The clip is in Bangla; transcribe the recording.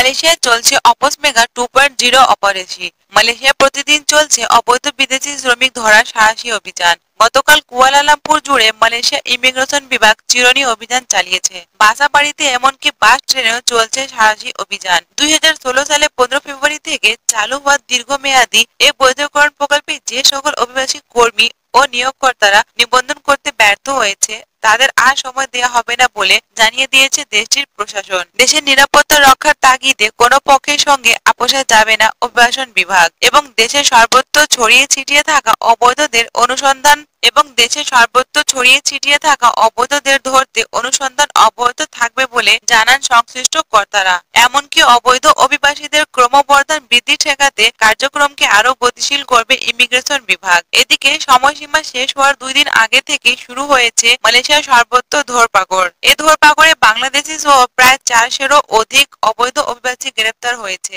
মালয়েশিয়ায় চলছে অপস মেগা 2.0 অপারেশন। মালয়েশিয়ায় প্রতিদিন চলছে অবৈধ বিদেশি শ্রমিক ধরার সাহসী অভিযান। গতকাল কুয়ালালামপুর জুড়ে মালয়েশিয়া ইমিগ্রেশন বিভাগ চিরুনি অভিযান চালিয়েছে। বাসা বাড়িতে এমনকি বাস ট্রেনেও চলছে সাহসী অভিযান। 2016 সালে 15 ফেব্রুয়ারি থেকে চালু হওয়া দীর্ঘমেয়াদী এই বৈধকরণ প্রকল্পে যে সকল অভিবাসী কর্মী ও নিয়োগকর্তারা নিবন্ধন করতে ব্যর্থ হয়েছে তাদের আর সময় দেওয়া হবে না বলে জানিয়ে দিয়েছে দেশটির প্রশাসন। দেশের নিরাপত্তা রক্ষার তাগিদে কোনো পক্ষের সঙ্গে আপোষে যাবে না অভিবাসন বিভাগ এবং দেশের সর্বত্র ছড়িয়ে ছিটিয়ে থাকা অবৈধদের ধরতে অনুসন্ধান অব্যাহত থাকবে বলে জানান সংশ্লিষ্ট কর্তারা। এমনকি অবৈধ অভিবাসীদের ক্রমবর্ধমান বৃদ্ধি ঠেকাতে কার্যক্রমকে আরো গতিশীল করবে ইমিগ্রেশন বিভাগ। এদিকে সময়সীমা শেষ হওয়ার 2 দিন আগে থেকে শুরু হয়েছে মালয়েশিয়ার সর্বত্র ধরপাকড়। এই ধরপাকড়ে বাংলাদেশি সহ প্রায় 400-এরও অধিক অবৈধ অভিবাসী গ্রেপ্তার হয়েছে।